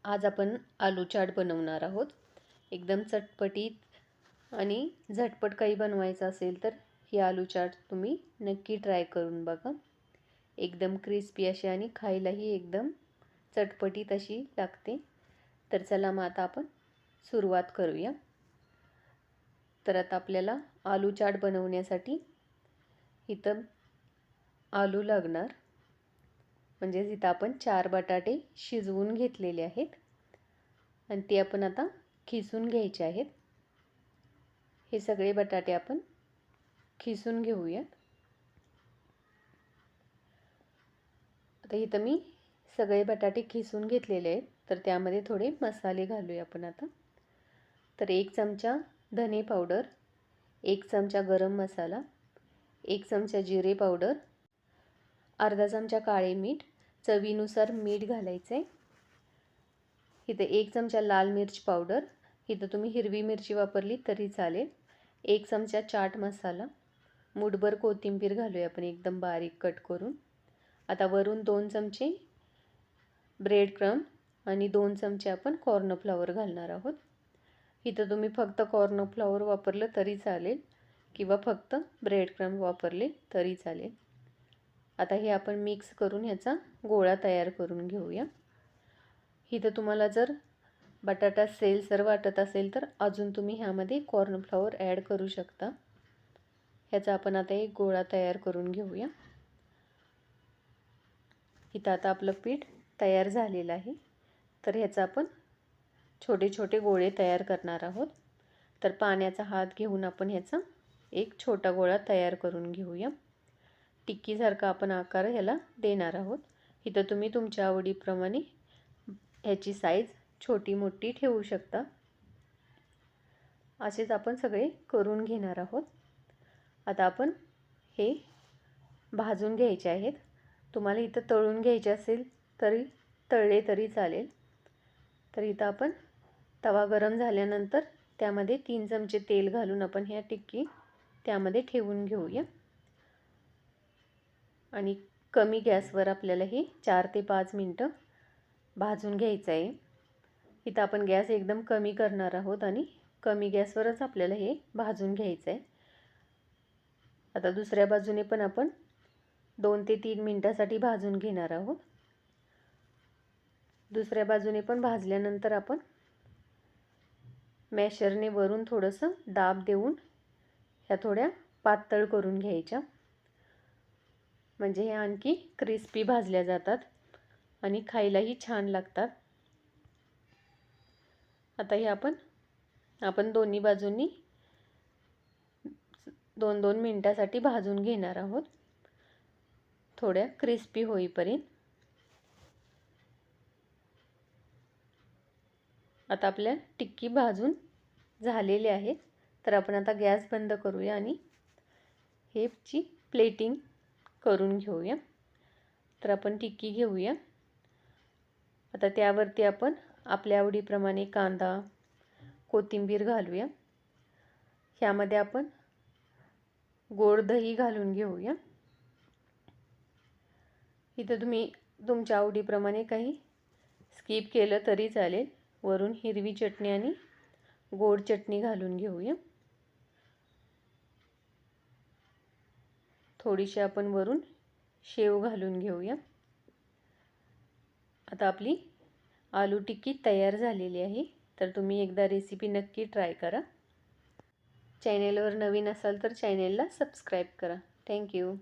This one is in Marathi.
आज आपण आलू चाट बनवणार आहोत। एकदम चटपटीत आणि झटपट काही बनवायचं असेल तर ही आलू चाट तुम्ही नक्की ट्राय करून बघा। एकदम क्रिस्पी अशी आणि खायलाही एकदम चटपटीत अशी लागते। तर चला मग आता आपण सुरुवात करूया। तर आता आपल्याला आलू चाट बनवण्यासाठी इथं आलू लागणार, म्हणजे इथं आपण 4 बटाटे शिजवून घेतलेले आहेत आणि ते आपण आता खिसून घ्यायचे आहेत। हे सगळे बटाटे आपण खिसून घेऊयात। आता इथं मी सगळे बटाटे खिसून घेतलेले आहेत, तर त्यामध्ये थोडे मसाले घालूया आपण आता। तर 1 चमचा धने पावडर, 1 चमचा गरम मसाला, 1 चमचा जिरे पावडर, अर्धा चमचा काळे मीठ, चवीनुसार मीठ घालायचे। इथे 1 चमचा लाल मिर्च पावडर, इथं तुम्ही हिरवी मिरची वापरली तरी चालेल, 1 चमचा चाट मसाला, मूठभर कोथिंबीर घालूया आपण एकदम बारीक कट करून। आता वरून 2 चमचे ब्रेड क्रम्ब आणि 2 चमचे आपण कॉर्नफ्लॉवर घालणार आहोत। इथं तुम्ही फक्त कॉर्नफ्लॉवर वापरलं तरी चालेल किंवा फक्त ब्रेड क्रम्ब वापरले तरी चालेल। आता हे आपण मिक्स करून ह्याचा गोळा तयार करून घेऊया। इथं तुम्हाला जर बटाटा सेलसर वाटत असेल तर अजून तुम्ही ह्यामध्ये कॉर्नफ्लॉवर ॲड करू शकता। ह्याचा आपण आता एक गोळा तयार करून घेऊया। इथं आता आपलं पीठ तयार झालेलं आहे, तर ह्याचा आपण छोटे छोटे गोळे तयार करणार आहोत। तर पाण्याचा हात घेऊन आपण ह्याचा एक छोटा गोळा तयार करून घेऊया। टिक्कीसारखा आपण आकार ह्याला देणार आहोत। इथं तुम्ही तुमच्या आवडीप्रमाणे ह्याची साईज छोटी मोठी ठेवू शकता। असेच आपण सगळे करून घेणार आहोत। आता आपण हे भाजून घ्यायचे आहेत। तुम्हाला इथं तळून घ्यायचे असेल तरी तळले तरी चालेल। तर इथं आपण तवा गरम झाल्यानंतर त्यामध्ये 3 चमचे तेल घालून आपण ह्या टिक्की त्यामध्ये ठेवून घेऊया आणि कमी गॅसवर आपल्याला हे 4 ते 5 मिनिटं भाजून घ्यायचं आहे। इथं आपण गॅस एकदम कमी करणार आहोत आणि कमी गॅसवरच आपल्याला हे भाजून घ्यायचं आहे। आता दुसऱ्या बाजूने पण आपण 2 ते 3 मिनिटासाठी भाजून घेणार आहोत। दुसऱ्या बाजूने पण भाजल्यानंतर आपण मॅशरने वरून थोडंसं दाब देऊन ह्या थोड्या पातळ करून घ्यायच्या, म्हणजे हे आणखी क्रिस्पी भाजल्या जातात आणि खायलाही छान लागतात। आता हे आपण दोन्ही बाजूंनी 2-2 मिनिटासाठी भाजून घेणार आहोत, थोड्या क्रिस्पी होईपर्यंत। आता आपल्या टिक्की भाजून झालेली आहे, तर आपण आता गॅस बंद करूया आणि हेची प्लेटिंग करून घेऊया। तर आपण टिक्की घेऊया। आता त्यावरती आपण आपल्या आवडीप्रमाणे कांदा, कोथिंबीर घालूया। ह्यामध्ये आपण गोड दही घालून घेऊया। इथं तुम्ही तुमच्या आवडीप्रमाणे काही स्किप केलं तरी चालेल। वरून हिरवी चटणी आणि गोड चटणी घालून घेऊया। थोडीशी आपण वरून शेव घालून घेऊया। आता आपली आलू टिक्की तयार झालेली आहे, तर तुम्ही एकदा रेसिपी नक्की ट्राय करा। चॅनेलवर नवीन असाल तर चॅनेलला सबस्क्राईब करा। थँक्यू।